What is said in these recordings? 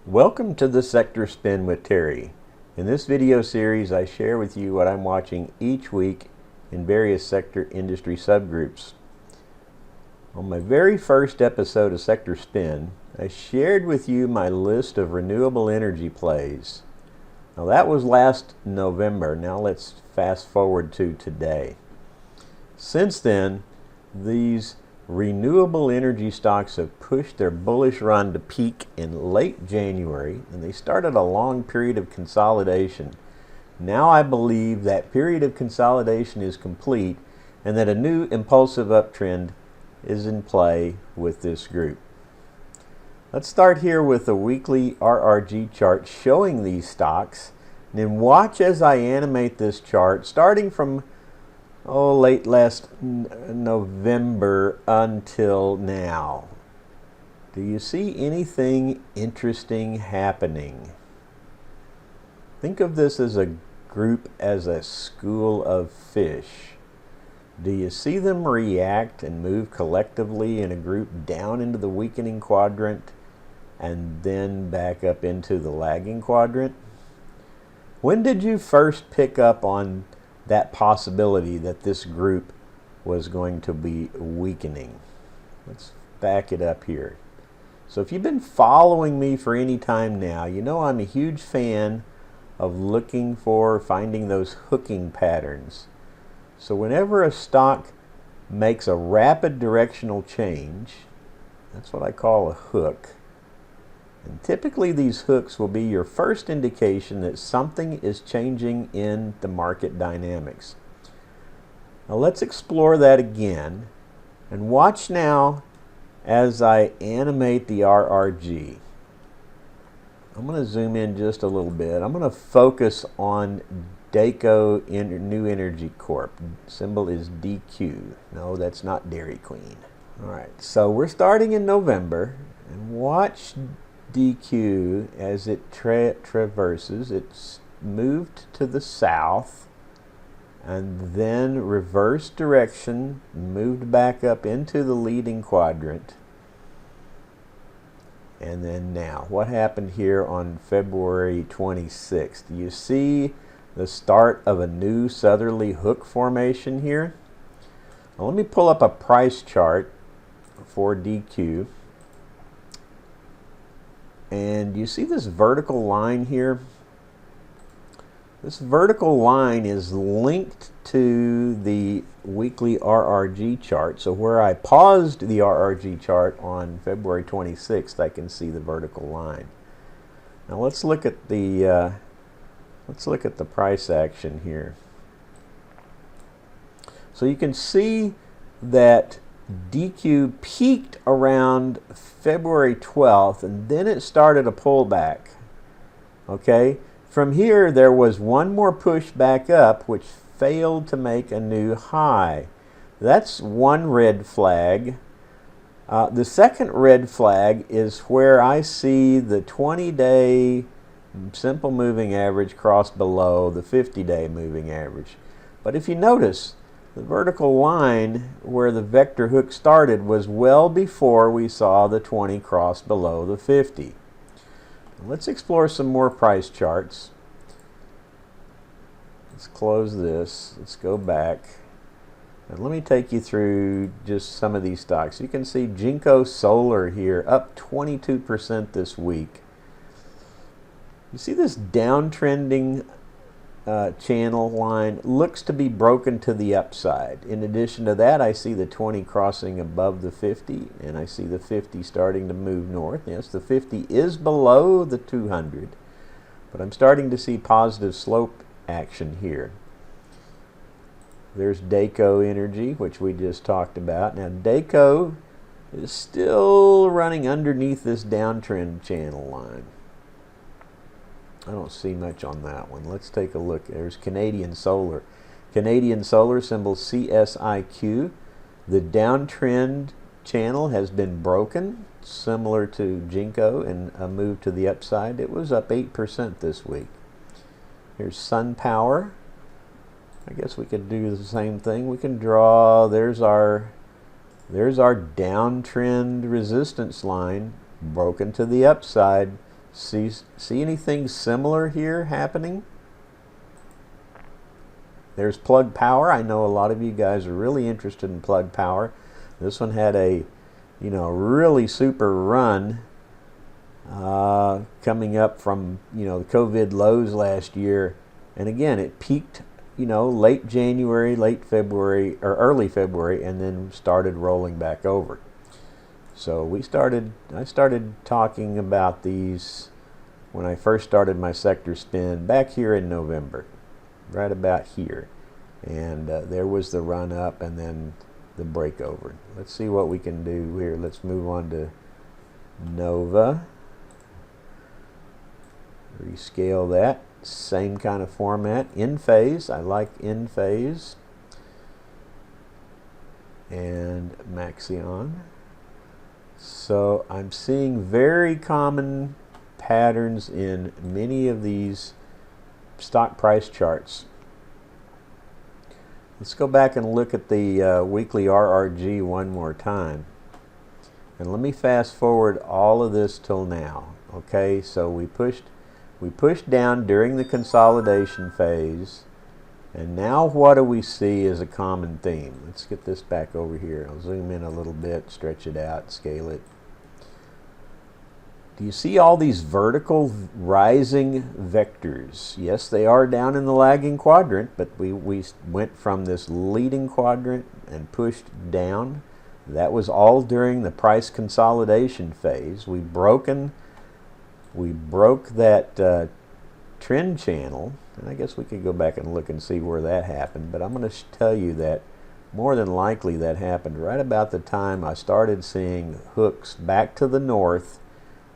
Welcome to the Sector Spin with Terry. In this video series, I share with you what I'm watching each week in various sector industry subgroups. On my very first episode of Sector Spin, I shared with you my list of renewable energy plays. Now that was last November. Now let's fast forward to today. Since then, these renewable energy stocks have pushed their bullish run to peak in late January, and they started a long period of consolidation. Now I believe that period of consolidation is complete and that a new impulsive uptrend is in play with this group. Let's start here with a weekly RRG chart showing these stocks, and then watch as I animate this chart starting from late last November until now. Do you see anything interesting happening? Think of this as a group as a school of fish. Do you see them react and move collectively in a group down into the weakening quadrant and then back up into the lagging quadrant? When did you first pick up on that possibility that this group was going to be weakening? Let's back it up here. So if you've been following me for any time now, you know I'm a huge fan of finding those hooking patterns. So whenever a stock makes a rapid directional change, that's what I call a hook. And typically these hooks will be your first indication that something is changing in the market dynamics. Now let's explore that again and watch now as I animate the RRG. I'm going to zoom in just a little bit. I'm going to focus on Daco New Energy Corp. Symbol is DQ. No, that's not Dairy Queen. All right, so we're starting in November, and watch DQ as it traverses. It's moved to the south and then reversed direction, moved back up into the leading quadrant. And then now, what happened here on February 26th? Do you see the start of a new southerly hook formation here? Now let me pull up a price chart for DQ. And you see this vertical line here? This vertical line is linked to the weekly RRG chart. So where I paused the RRG chart on February 26th, I can see the vertical line. Now let's look at the price action here. So you can see that DQ peaked around February 12th, and then it started a pullback. Okay, from here there was one more push back up which failed to make a new high. That's one red flag. The second red flag is where I see the 20-day simple moving average cross below the 50-day moving average. But if you notice, the vertical line where the vector hook started was well before we saw the 20 cross below the 50. Let's explore some more price charts. Let's close this. Let's go back. And let me take you through just some of these stocks. You can see Jinko Solar here up 22% this week. You see this downtrending channel line looks to be broken to the upside. In addition to that, I see the 20 crossing above the 50, and I see the 50 starting to move north. Yes, the 50 is below the 200, but I'm starting to see positive slope action here. There's Daco Energy, which we just talked about. Now Daco is still running underneath this downtrend channel line. I don't see much on that one. Let's take a look. There's Canadian Solar. Canadian Solar, symbol CSIQ. The downtrend channel has been broken, similar to Jinko, and a move to the upside. It was up 8% this week. Here's SunPower. I guess we could do the same thing. We can draw, there's our downtrend resistance line broken to the upside, See anything similar here happening? There's Plug Power. I know a lot of you guys are really interested in Plug Power. This one had a, really super run coming up from, the COVID lows last year. And again, it peaked, late January, late February, or early February, and then started rolling back over. So I started talking about these when I first started my sector spin back here in November, right about here. And there was the run up and then the breakover. Let's see what we can do here. Let's move on to Nova. Rescale that. Same kind of format. In phase. I like in phase. And Maxion. So I'm seeing very common patterns in many of these stock price charts. Let's go back and look at the weekly RRG one more time. And let me fast forward all of this till now. Okay, so we pushed down during the consolidation phase. And now what do we see as a common theme? Let's get this back over here. I'll zoom in a little bit, stretch it out, scale it. Do you see all these vertical rising vectors? Yes, they are down in the lagging quadrant, but we went from this leading quadrant and pushed down. That was all during the price consolidation phase. We broke that trend channel, and I guess we could go back and look and see where that happened, but I'm going to tell you that more than likely that happened right about the time I started seeing hooks back to the north,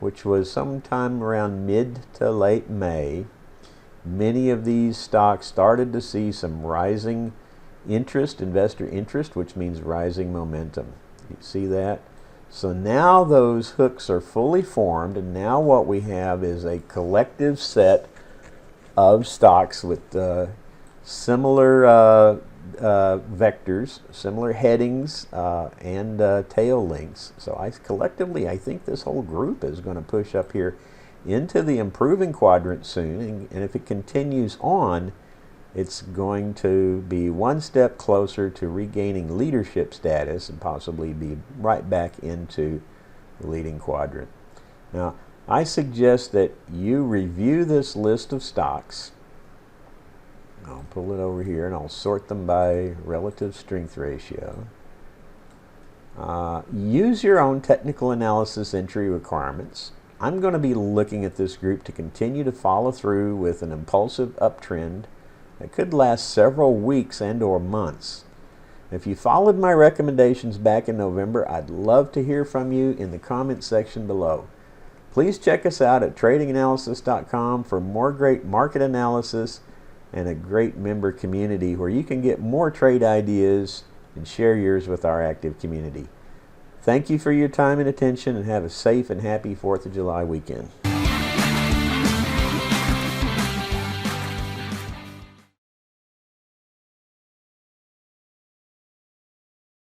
which was sometime around mid to late May. Many of these stocks started to see some rising interest, investor interest, which means rising momentum. You see that? So now those hooks are fully formed, and now what we have is a collective set of stocks with similar vectors, similar headings, and tail links. So collectively, I think this whole group is going to push up here into the improving quadrant soon, and if it continues on, it's going to be one step closer to regaining leadership status and possibly be right back into the leading quadrant. Now, I suggest that you review this list of stocks. I'll pull it over here and I'll sort them by relative strength ratio. Use your own technical analysis entry requirements. I'm going to be looking at this group to continue to follow through with an impulsive uptrend that could last several weeks and or months. If you followed my recommendations back in November, I'd love to hear from you in the comment section below. Please check us out at tradinganalysis.com for more great market analysis and a great member community where you can get more trade ideas and share yours with our active community. Thank you for your time and attention, and have a safe and happy 4th of July weekend.